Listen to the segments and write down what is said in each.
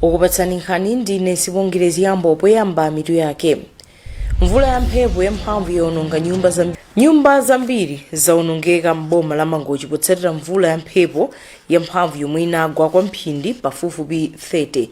okupatsani nkhani ndine sibongirezi yambo poyamba mitu yake. Mvula ya mphepo yamphamvu yaononga nyumba zambiri zaonongeka m'boma la Mangochi potsatira mvula ya mphepo yamphamvu yomwe inagwa kwa mphindi pafupifupi 30.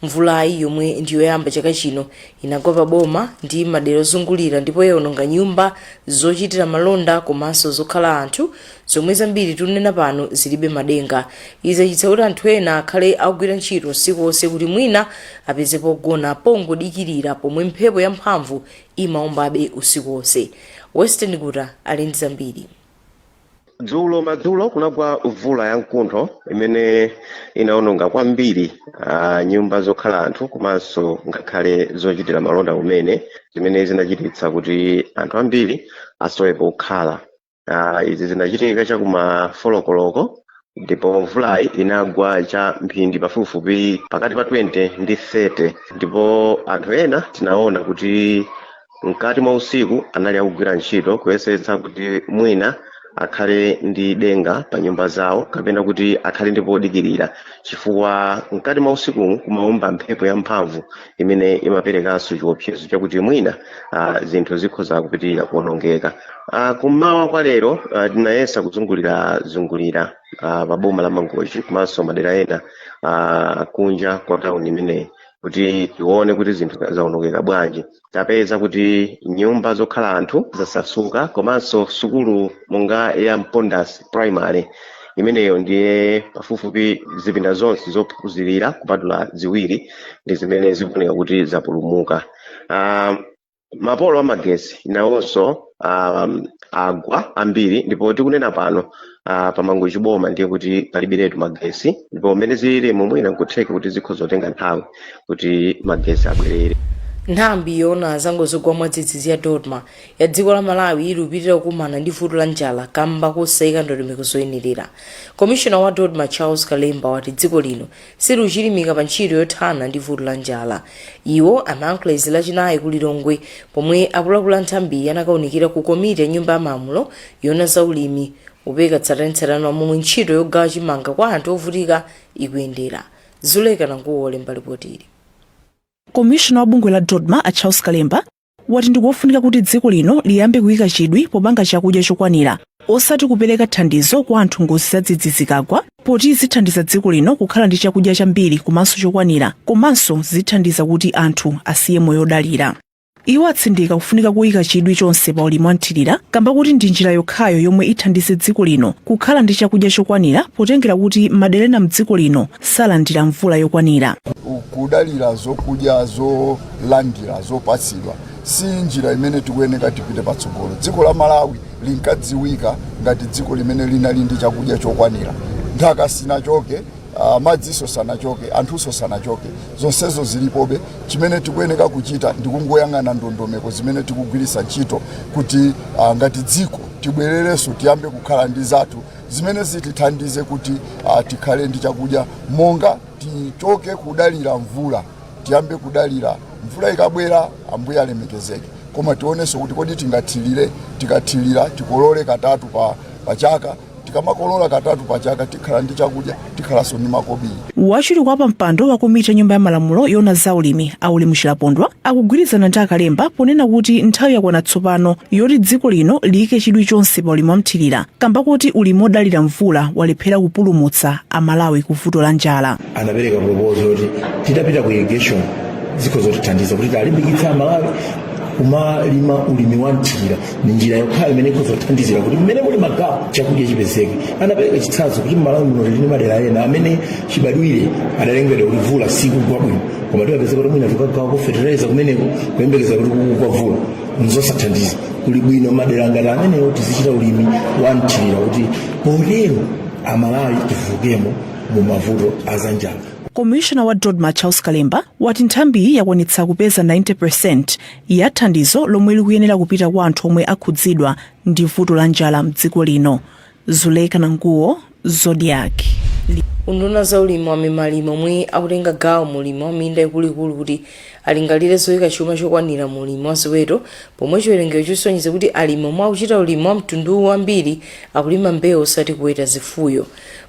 Mvulayi yomwe ndiyoyamba chaka chino inagwa pa boma ndi madera ozungulira ndipo yaononga nyumba zochitira malonda komanso zokhala anthu zomwe zambiri tunena pano zilibe madenga. Izi zachititsa kuti anthu ena akhale akugwira ntchito usiku wonse kuti mwina apeze pogona pongodikirira pomwe mphepo yamphamvu imaombabe usiku wonse. Western Guta ali ndi zambiri. Madzulo kunagwa mvula ya mkuntho imene inaononga kwambiri nyumba zokhala anthu komanso ngakhale zochitira malonda umene zimene zinachititsa kuti anthu ambiri asowepo kukhala. Izi zinachitika chakuma folokoloko ndipo mvulayi inagwa cha mphindi pafupifupi pakati pa 20 ndi 30 ndipo anthu ena tinaona kuti mkati mwa usiku anali akugwira ntchito kuyesetsa kuti mwina akhale ndi denga pa nyumba zawo kapena kuti akhale ndi podikirira chifukwa mkati mwa usiku kumaomba mphepo yamphamvu imene imaperekanso chiopsezo chakuti mwina zinthu zikhoza kupitirira kuonongeka. Kummawa kwa lero tinayesa kuzungulira pa boma la Mangochi komanso madera ena kunja kwa tauni imeneyi kuti tione kuti zinthu zaonongeka bwanji. Tapeza kuti nyumba zokhala anthu zasasuka komanso sukulu monga ya Mpondas Primary imeneyo ndiye pafupifupi zipinda zonse zophunzirira kupatula ziwiri ndi zimene zikuoneka kuti zapulumuka. Mapolo amagesi nawonso agwa ambiri ndipo tikunena pano pa Mangochi boma ndiye kuti palibiretu magesi ndipo mmene zili mwina nkutheka kuti zikhoza kutenga nthawi kuti magesi abwerere. Nthambi yona zangozogwa mwadzidzidzi ya Dodma ya dziko la Malawi ilupitira kukumana ndi vuto la njala kamba kosayika ndondomeko zoyenerera. Komishona wa Dodma Charles Kalemba wati dziko lino siluchilimika pa ntchito yothana ndi vuto la njala. Iwo anayankhula izi lachinayi ku Lilongwe pomwe akuluakulu a nthambi anakaunikira ku komiti ya nyumba ya malamulo yona zaulimi upeka tsatanetsatane momwe ntchito yogawa chimanga kwa anthu ovutika ikuyendera. Zuleka nanguwo lemba lipotili. Komishona wa bungwe la Dodma a Charles Kalemba wati ndikofunika kuti dziko lino liyambe kuyika chidwi popanga chakudya chokwanira osati kupereka thandizo kwa anthu ngozi zadzidzidzi zikagwa poti zithandiza dziko lino kukhala ndi chakudya chambiri komanso chokwanira komanso zithandiza kuti anthu asiye moyo odalira. Iwo atsindika kufunika kuyika chidwi chonse pa ulimi wanthirira kamba kuti ndi njira yokhayo yomwe ithandize dziko lino kukhala ndi chakudya chokwanira potengera kuti madera mdziko lino salandira mvula yokwanira. Kudalira zokudya zolandira zopatsidwa si njira imene tikuyeneka tipite patsogolo. Dziko la Malawi linkadziwika ngati dziko limene linali ndi chakudya chokwanira. Nthaka sinachoke, madziso sanachoke, anthuso sanachoke, zonsezo zilipobe. Chimene tikuyeneka kuchita ndikungoyang'ana ndondomeko zimene tikugwiritsa ntchito kuti ngati dziko tibwererenso tiyambe kukhala ndi zathu zimene zitithandize kuti tikhale ndi chakudya monga tichoke kudalira mvula tiyambe kudalira mvula ikabwera ambuye alemekezeke koma tionenso kuti kodi tikathirira tikolole katatu pa chaka tikamakolola katatu pa chaka tikhala ndi chakudya tikhalanso ndi makobiri. Wachiri kwa pampando wa komiti ya nyumba ya malamulo yona zaulimi Aulimu Chilapondwa akugwirizana ndi Kalemba ponena kuti nthawi yakwana tsopano yoti dziko lino liyike chidwi chonse pa ulimi wamthirira kamba kuti ulimi wodalira mvula walephera kupulumutsa Amalawi ku vuto la njala. Anapereka proposal yoti titapita ku irrigation ziko zotithandiza kuti talimbikitsa Amalawi kumalima ulimi wanthirira ni njira yokhayo imene ikuzothandizira kuti mmene muli magawo chakudya chipezeke. Anapereka chitsanzo kuti Malawi muno lili madera ena amene chibadwire adalengedwa kuti mvula sikugwa bwino koma tipeza kuti mwina tikagawa ku fertilizer kumeneko kuyembekeza kuti kugwa mvula nzosathandiza kuli bwino madera ngati amenewo tizichita ulimi wanthirira kuti potero Amalawi tivukemo mu mavuto azanjala. Komishona wa Dodma Charles Kalemba wati nthambi yakwanitsa kupeza 90% ya thandizo lomwe likuyenera kupita kwa anthu omwe akhudzidwa ndi vuto la njala mdziko lino. Zuleka nanguwo Zodiak. Unduna za ulimi wa mimalimo omwe akutenga gawo mulimi wa minda ikuluikulu kuti alingalire zoyika chuma chokwanira mulimi wa ziweto pomwe chiwerengero chisonyeza kuti alimi omwe akuchita ulimi wa mtundu wambiri akulima mbewu osati kuweta zifuyo.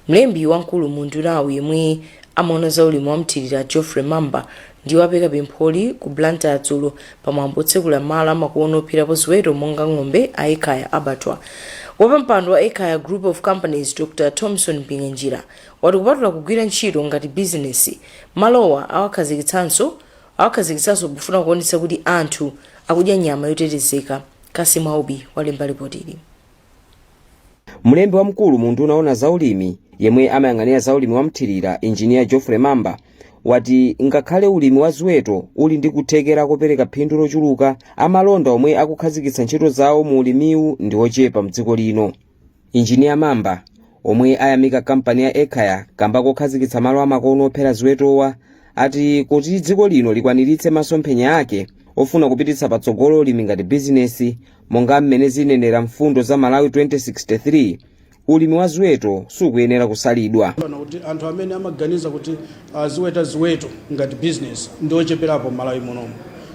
Mlembi wamkulu mu ndunawu yemwe amaona za ulimi wa mthirira Geoffrey Mamba ndiwo apeka pempholi ku Blantyre dzulo pamwambo otsekula malo amakono ophirapo ziweto monga ng'ombe a Ekhaya abatwa. Wapampando wa Ekhaya Group of Companies Dr. Thompson Mpinganjira wati kupatula kugwira ntchito ngati bizinesi malowa awakhazikitsanso pofuna kuonetsa kuti anthu akudya nyama yotetezeka. Kasimu Aubi walemba ripotili. Mlembi wamkulu munthu unaona zaulimi yemwe amayang'anira zaulimi wa mthirira Engineer Geoffrey Mamba wati ngakhale ulimi wa ziweto uli ndi kuthekera kopereka phindu lochuluka, amalonda omwe akukhazikitsa ntchito zawo mu ulimiwu ndi ochepa mdziko lino. Engineer Mamba omwe ayamika kampani ya Ekhaya kamba kokhazikitsa malo amakono ophera ziwetowa ati kuti dziko lino likwaniritse masomphenya ake ofuna kupititsa patsogolo ulimi ngati bizinesi monga mmene zinenera mfundo za Malawi 2063. Ulimi wa ziweto sukuyenera kusalidwa. Kuti anthu amene amaganiza kuti ziweto ngati business ndi ocheperapo Malawi munomu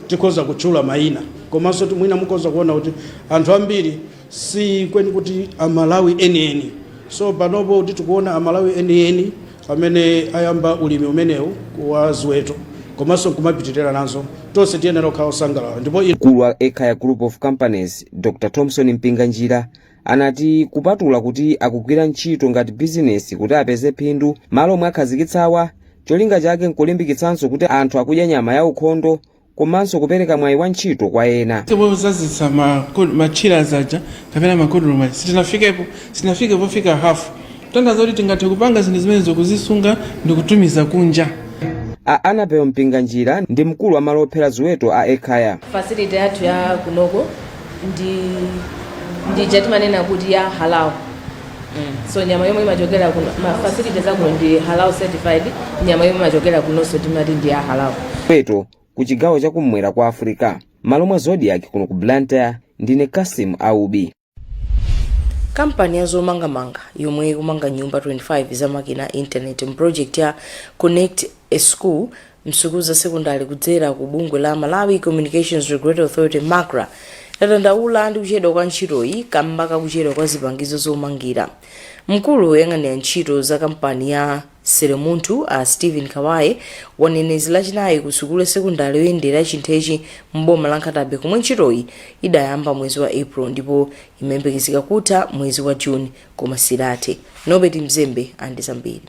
tikhoza kutchula mayina, komanso mwina mukhoza kuona kuti anthu ambiri si kweni kuti amalawi enieni. So panopo kuti tikuona amalawi enieni amene ayamba ulimi umenewu wa ziweto komanso kumapitirira nazo tonse tiyenera kukhala osangalala. Ndipo mkulu wa Ekhaya Group of Companies Dr. Thompson Mpinganjira anati kupatula kuti akugwira ntchito ngati bizinesi kuti apeze phindu malo omwe akhazikitsawa, cholinga chake nkulimbikitsanso kuti anthu akudya nyama ya ukhondo komanso kupereka mwayi wa ntchito kwa ena. Tibozazitsa machira zaja kapena makodoloma sitinafikepo fika half. Tandaza kuti tingathe kupanga zinthu zimene zokuzisunga ndi kutumiza kunja. Anapeo Mpinganjira ndi mkulu wa malo ophera ziweto a Ekhaya. Facility yathu ya kunoko ndi jatimanena kuti ya halal. So nyama yomwe imachokera kuno facility zakuno ndi halal certified, nyama yomwe imachokera kunonso timati ndi ya halal. Ziweto ku chigawo chakumwera kwa Africa, malo mwa Zodiak kuno ku Blantyre, ndine Kasimu Aubi. Kampani ya zomangamanga yomwe ikumanga nyumba 25 za makina internet project ya Connect a School msukulu za sekondari kudzera ku bungwe la Malawi Communications Regulatory Authority MACRA latandaula ndi kuchedwa kwa ntchitoyi kamba kakuchedwa kwa zipangizo zomangira. Mkulu woyang'anira ntchito za kampani ya Seremuntu a Stephen Kawaye wanenezi lachinayi ku sukulu sekondari yoyendera chinthechi mboma la Nkhatabe komwe ntchitoyi idayamba mwezi wa April ndipo imembekezeka kutha mwezi wa June koma silate. Nobert Mzembe andi zambiri.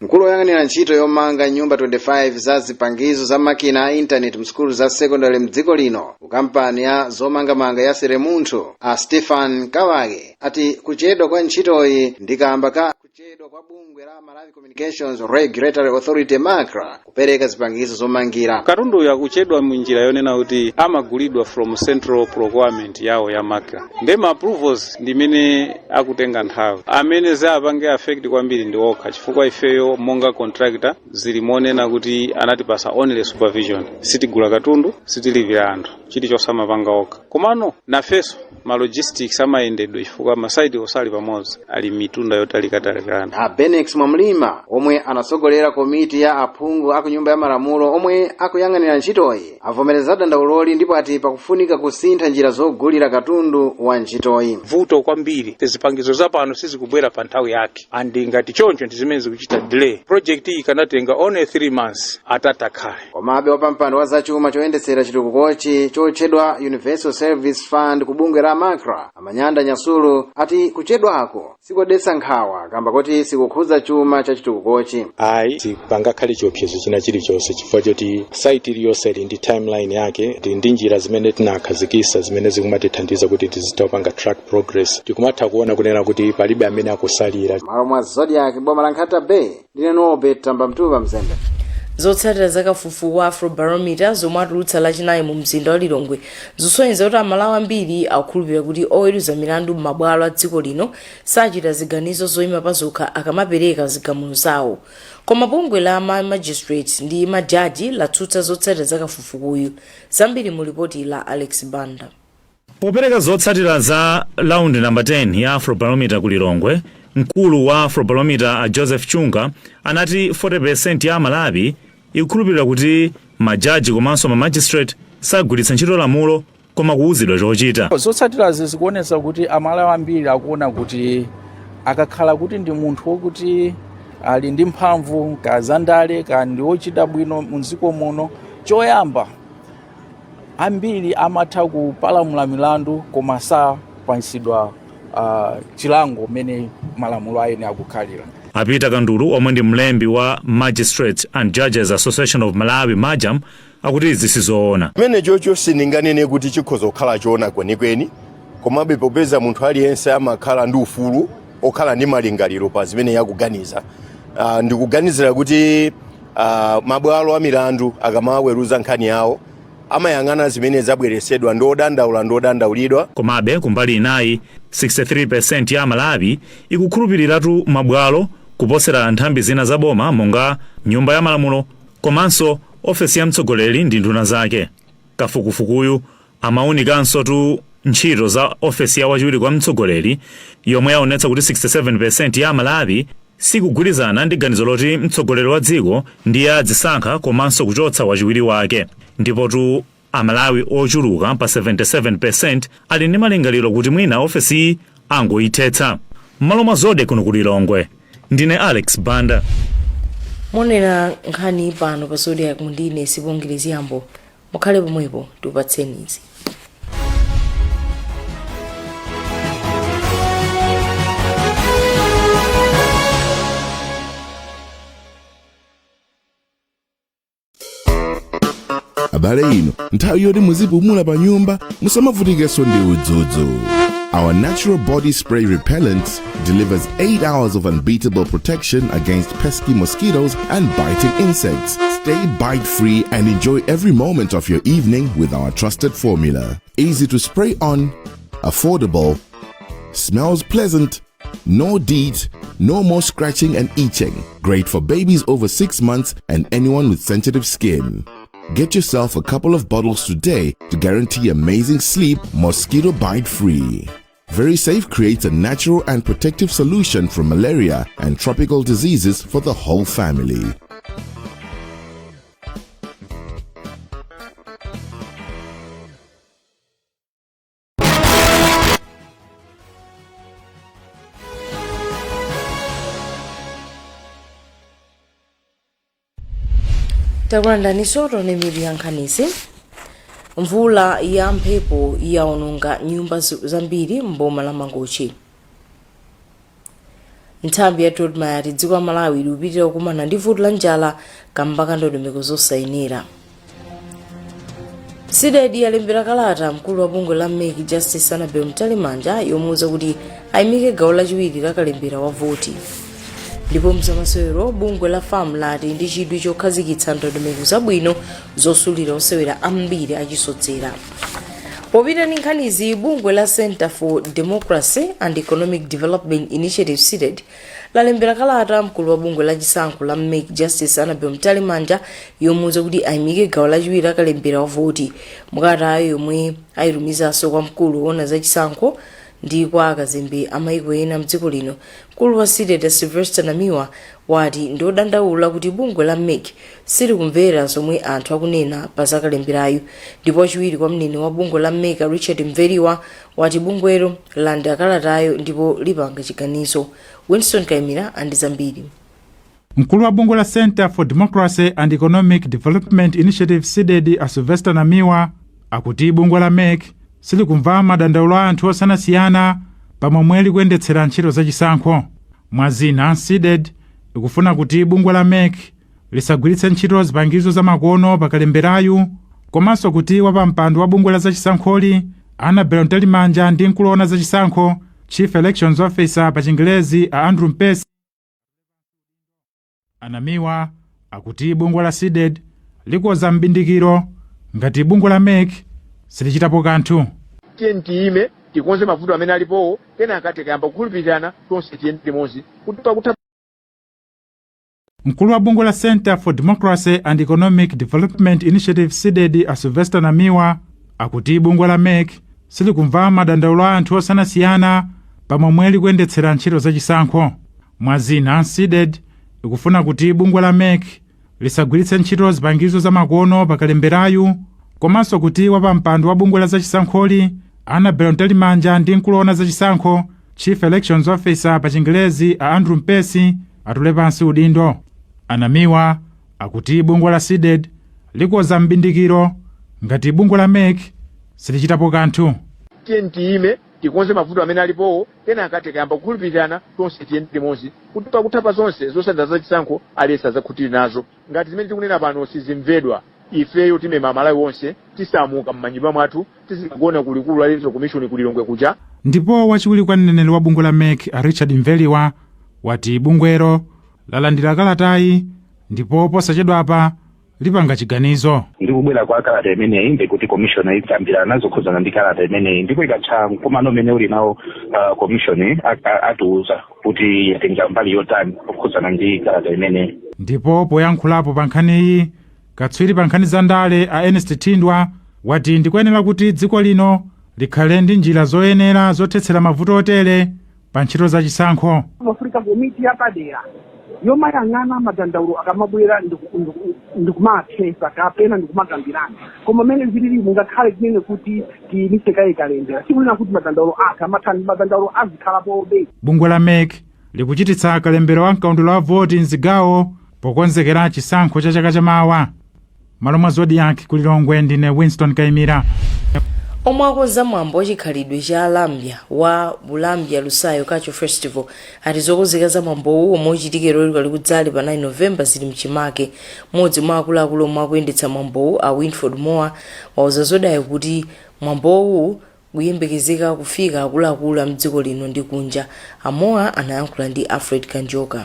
Mkulu woyang'anira ntchito yomanga nyumba 25 za zipangizo za makina a internet msukulu za secondary mdziko lino ku kampani ya zomangamanga ya Seremuntu a Stephen Kawaye ati kuchedwa kwa ntchitoyi ndikamba ka kuchedwa kwa bungwe la Malawi Communications Regulatory Authority MACRA kupereka zipangizo zomangira. Katundu ya kuchedwa munjira yonena kuti amagulidwa from central procurement yawo ya MACRA. Ndema approvals ndimene akutenga nthawi. Amene zapange affect kwambiri ndi okha chifukwa ifeyo monga contractor zilimonena kuti anatipasa only supervision. Sitigula katundu, sitilivira anthu. Chiti chosamapanga okha. Komano nafeso ma logistics amayendedwe chifukwa masaiti osali pamodzi ali mitunda yotalikatalekana. Benex Mwamlima omwe anasogolera komiti ya aphungu aku nyumba ya malamulo omwe akuyang'anira ntchitoyi avomereza dandauloli ndipo ati pakufunika kusintha njira zogulira katundu wa ntchitoyi. Vuto kwambiri zipangizo zapano sizikubwera pa nthawi yake andi ngati choncho ndizimene zikuchita delay. Project iyi kanatenga only 3 months atatakhale. Komabe wapampando wa zachuma choyendetsera chitukukochi chotchedwa Universal Service Fund ku bungwe la MACRA Amanyanda Nyasulu ati kuchedwako sikodetsa nkhawa kamba kuti sikukhuza chuma cha chitukukochi. Pangakhale chiopsezo china chilichonse chifukwa choti site iliyonse ndi timeline yake ndi njira zimene tinakhazikitsa zimene zikumatithandiza kuti tizitapanga track progress tikumatha kuona kunena kuti palibe amene akusalira. Malo mwa Zodiak boma la Nkhatabe ndine Nobert Mtuba Mzembe. Zotsatira zakafukufuku wa Afrobarometer zomwe atulutsa lachinayi mu mzinda wa Lilongwe zisonyeza kuti amalawi ambiri akukhulupirira kuti oweruza milandu m'mabwalo a dziko lino sachita ziganizo zoyima pazokha akamapereka zigamulo zawo. Koma bungwe la magistrates ndi majaji latsutsa zotsatira zakafukufukuyu. Zambiri mu ripoti la Alex Banda. Popereka zotsatira za round number 10 ya Afrobarometer ku Lilongwe, mkulu wa Afrobarometer a Joseph Chunga anati 40% ya amalawi ikukhulupirira kuti majaji komanso ma magistrate sagwiritsa ntchito lamulo koma kuwuzidwa chochita. Zotsatira zikuonetsa kuti amalawi ambiri akuona kuti akakhala kuti ndi munthu wokuti ali ndi mphamvu kazandale kandi ochita bwino muziko muno, choyamba ambiri amatha kupalamula milandu koma sapanisidwa chilango mene malamulo ayene akukhalira. Apita Kandulu omwe ndi mlembi wa Magistrates and Judges Association of Malawi Majam akuti zisizoona. Mene chocho sininganene kuti chikhoza kukhala choona kwenikweni, komabe popeza munthu aliyense amakhala ndi ufulu okhala ndi malingaliro pa zimene yakuganiza. Ndikuganizira kuti mabwalo a milandu akamaweruza nkhani yawo amayang'ana zimene zabweresedwa ndodandaulidwa. Komabe kumbali inayi 63% ya Malawi ikukhulupiriratu mabwalo kuposera nthambi zina za boma monga nyumba ya malamulo komanso ofesi ya mtsogoleri ndi nduna zake. Kafukufukuyu amaunikanso tu ntchito za ofesi ya wachiwiri kwa mtsogoleri yomwe yaonetsa kuti 67% ya Malawi sikugwirizana ndi ganizo loti mtsogoleri wa dziko ndiye adzisankha komanso kuchotsa wachiwiri wake. Ndipo tu Amalawi ochuluka pa 77% ali ndi malingaliro kuti mwina ofesi angoyithetsa. M'malo mwa Zodiak kuno ku Lilongwe, ndine Alex Banda. Monera nkhani pano pa Zodiak mundine sibongirezi yambo. Mukhale pomwepo tipatseni izi. Abale ino, nthawi yoti muzipumula pa nyumba, musamavutikenso ndi udzudzu. Our natural body spray repellent delivers 8 hours of unbeatable protection against pesky mosquitoes and biting insects. Stay bite-free and enjoy every moment of your evening with our trusted formula. Easy to spray on, affordable, smells pleasant, no DEET, no more scratching and itching. Great for babies over 6 months and anyone with sensitive skin. Get yourself a couple of bottles today to guarantee amazing sleep, mosquito bite free. Very Safe creates a natural and protective solution from malaria and tropical diseases for the whole family. Takwanda soto ni mibi ya Nkhanisi. Mvula ya mphepo yaononga nyumba zambiri mboma la Mangochi. Nthambi ya Dodma yati dziko la Malawi likupitira kukumana ndi vuto la njala kamba ka ndondomeko zosayinira. SIDED yalembera kalata mkulu wa bungwe la Make Justice Anabel Mtalimanja yomuwuza kuti ayimike gawo lachiwiri la kalembera wa voti. Ndipo msamasewero bungwe la FAM lati ndi chidwi chokhazikitsa ndondomeko zabwino zosulira osewera ambiri achisodzera. Popita ni nkhanizi bungwe la Center for Democracy and Economic Development Initiative SIDED lalembera kalata mkulu wa bungwe la chisankho la Make Justice Anabel Mtalimanja yomuwuza kuti ayimike gawo lachiwiri la kalembera wa voti. Mukatayo yomwe ayitumizaso kwa mkulu wona za chisankho ndi kwa akazembe amaiko ena mdziko lino. Mkulu wa SIDED Sylvester Namiwa wati ndodandaula kuti bungwe la Make silikumvera zomwe anthu akunena pa zakalemberayo. Ndipo chiwiri kwa mnene wa bungwe la Make Richard Mveriwa wati bungwelo landa kalatayo ndipo lipanga chiganizo. Winston Kaimira andi zambiri. Mkulu wa bungwe la Center for Democracy and Economic Development Initiative SIDED Sylvester Namiwa akuti bungwe la Make silikumva madandaulo a anthu osiyanasiyana pamomwe likuyendetsera ntchito zachisankho. Mwazina SIDED ikufuna kuti bungwe la Make lisagwiritse ntchito zipangizo zamakono pakalemberayu, komanso kuti wapampando wa bungwe la zachisankholi Anabel Mtalimanja ndi mkulu wona zachisankho Chief Elections Officer pa Chingelezi Andrew Mpesi. Anamiwa akuti bungwe la SIDED likoza mbindikiro ngati bungwe la Make silichitapo kanthu. Tiime tikonze mavuto amene alipo kena akati kayamba kukhulupirana tonse tiyende mozi kuti Mkulu wa bungwe la Center for Democracy and Economic Development Initiative SIDED Sylvester Namiwa akuti bungwe la Make silikumva madandaulo a anthu osiyanasiyana pamomwe likuyendetsera ntchito zachisankho. Mwazina SIDED ikufuna kuti bungwe la Make lisagwiritse ntchito zipangizo zamakono pakalemberayu, komanso kuti wapampando wa bungwe la zachisankholi Anabel Mtalimanja ndi mkulu wona zachisankho Chief Elections Officer pa Chingelezi Andrew Mpesi atule pansi udindo. Anamiwa akuti bungwe la SIDED likoza mbindikiro ngati bungwe la MEC silichitapo kanthu. Tiime tikonze mavuto amene alipowo ena akati kayamba kukhulupirana tonse tiyende mozi kuti pakutha zonse zosadza zachisankho aliyense adzakhutire nazo. Ngati zimene tikunena pano sizimvedwa, ifeyo timema Malawi wonse tisamuka m'manyumba mwathu tizigona kulikulu alizo commission kulilongwe kuja. Ndipo wachiwiri kwa mneneri wa bungwe la MEC Richard Mveliwa wati bungwero lalandira kalatayi ndipo posachedwa apa lipanga chiganizo. Ndikubwera kwa kalata imeneyi ndikuti commission ikambira nazo khuzana ndi kalata imeneyi ndipo ikatha mkomano umene uli nawo commission atiuza kuti yatenga mbali yotani khuzana ndi kalata imeneyi. Ndipo poyankhulapo pa nkhaniyi katswiri pa nkhani za ndale a Ernest Tindwa wati ndikuyenera kuti dziko lino likhale ndi njira zoyenera zothetsera mavuto otere pa ntchito za chisankho. Afrika komiti yapadera yomayang'ana madandaulo akamabwera ndikumathesa kapena ndikumakambirana koma mene zilili mungakhale kumene kuti timisekayi kalendera sikunena kuti madandaulo aka amathani madandaulo azikhalapobe. Bungwe la MEC likuchititsa kalembero wa mkaundula wa voti mzigawo pokonzekera chisankho cha chaka chamawa. Malo mwa Zodiak kulilongwe ndine Winston Kaimira. Omwe akonza mwambo wachikhalidwe cha Alambya wa Bulambya Lusayo Cultural Festival ati zokonzeka za mwambowu omwe uchitikira lero likudzali pa 9 November zili mchimake. Modzi mwa akuluakulu omwe akuyendetsa mwambowu a Winford Moore wauza Zodiak kuti mwambowu kuyembekezeka kufika akuluakulu a mdziko lino ndi kunja. Amoa anayankhula ndi Alfred Kanjoka.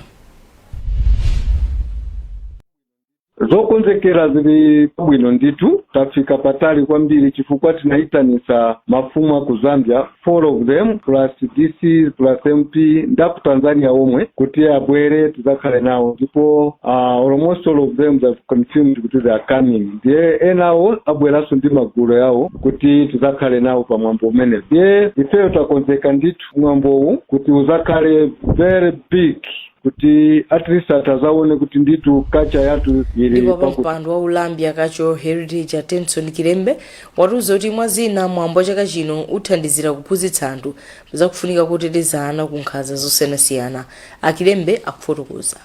Zokonzekera zili bwino nditu tafika patali kwambiri chifukwa tinaitanisa mafumu ku Zambia 4 of them plus DC plus MP ndaku Tanzania omwe kuti abwere tizakhale nawo ndipo almost all of them have confirmed kuti they are coming. Ndiye enawo abweraso ndi magulu yawo kuti tizakhale nawo pa mwambo umene. Ndiye ifeyo takonzeka nditu mwambowu kuti uzakhale very big kuti at least atazaone kuti nditu kacha yatu ili ndipo mpando wa Ulambya Cultural Heritage Attention Kilembe watuza kuti mwazina mwambo chaka chino uthandizira kuphunzitsa anthu zakufunika kutetezana ku nkhanza zosiyanasiyana. Akilembe akufotokoza.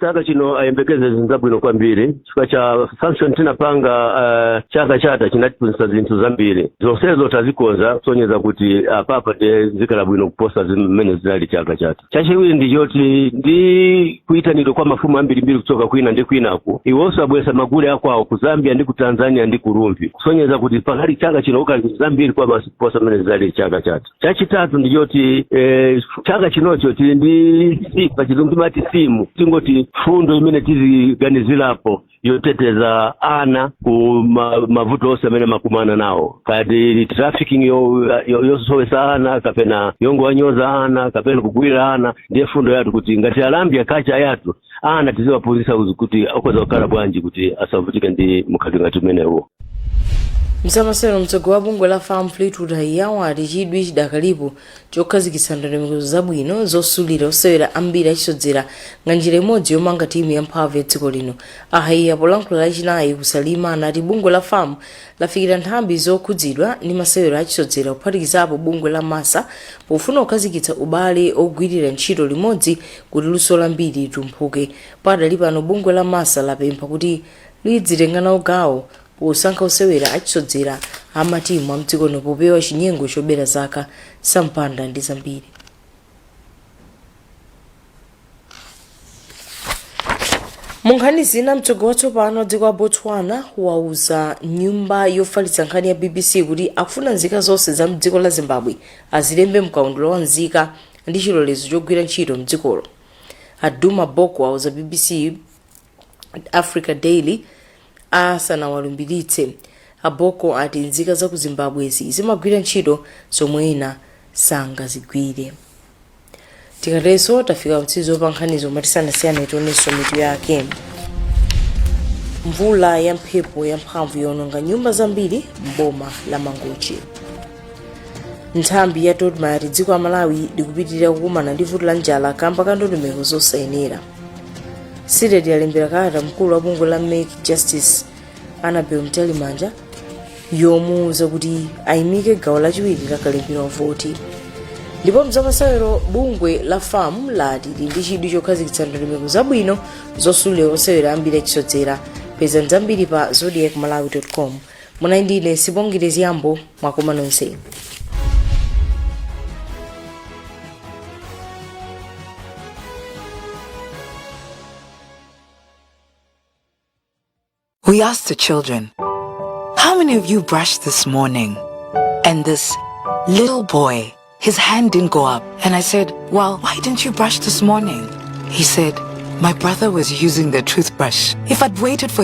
Chaka chino ayembekeze zinzabwino kwambiri chifukwa cha function tinapanga chaka chata chinatiphunzitsa zinthu zambiri zonsezo tazikonza kusonyeza kuti apapa zikhala bwino kuposa zimene zinali chaka chata. Chachiwiri ndi choti ndi kuyitanidwa kwa mafumu ambirimbiri kuchoka kwina ndi kwinaku iwonso abweresa magule akwawo ku Zambia ndi ku Tanzania ndi ku Rumbi kusonyeza kuti pakali chaka chino ukali zambiri kwa kuposa zimene zinali chaka chata. Chachitatu ndi choti chaka chinocho tili ndi sifa chizungu timati simu tingoti fundo imene tiziganizirapo yoteteza ana ku mavuto ose amene makumana nawo kadi trafficking yosowesa ana kapena yongo wanyoza ana kapena kugwira ana. Ndiye fundo yathu kuti ngati Alambya kacha yathu ana tiziwaphunzitsa kuti akoza kukhala bwanji kuti asavutike ndi mkhalidwe ngati umenewo. Msamasero mtsogo wa bungwe la Farm Fleetwood Ekhaya ati chidwi chidakalipo chokhazikitsa ndondomeko zabwino zosulira osewera ambiri achisodzera nga njira imodzi yomanga timu ya mphamvu ya dziko lino. Ekhaya polankhula lachinayi kusalima anati bungwe la Farm lafikira nthambi zokhudzidwa ndi masewero achisodzera kuphatikizapo bungwe la Masa pofuna kukhazikitsa ubale ogwirira ntchito limodzi kuti luso lambiri litumphuke. Padali pano bungwe la Masa lapempha kuti lidzitenga nawo gawo posankha osewera achisodzera amatimu amdziko lino popewa chinyengo chobera zaka sampanda ndi zambiri. Munkhani zina mtsogo watsopano dziko la Botswana wauza nyumba yofalitsa nkhani ya BBC kuti akufuna nzika zonse za mdziko la Zimbabwe azilembe mkaundula wa nzika ndi chilolezo chogwira ntchito mdzikolo. Aduma Boko wauza BBC Africa Daily asanawalumbiritse. Aboko ati nzika za ku Zimbabwe zimagwira ntchito zomwe ena sangazigwire. Tikateso tafika mtsizo pa nkhanizo matisanasiyana itoneso mitu yake. Mvula ya mphepo ya mphamvu yononga nyumba zambiri mboma la Mangochi. Nthambi ya Dodma yati dziko la Malawi likupitirira kukumana ndi vuto la njala kamba ka ndondomeko zosayenera. SIDED yalembera kalata mkulu wa bungwe la Make Justice Annabel Mtalimanja yomuuza kuti ayimike gawo lachiwiri la kalembera wa voti. ndipo mzamasewero bungwe la FAM lati lili ndi chidwi chokhazikitsa ndondomeko zabwino zosulira osewera ambiri achisodzera. Peza nzambiri pa zodiacmalawi.com. Munali ndine Sibongile Yambo, mwakoma nonse. We asked the children, how many of you brushed this morning? And this little boy, his hand didn't go up. And I said, well, why didn't you brush this morning? He said, my brother was using the toothbrush. If I'd waited for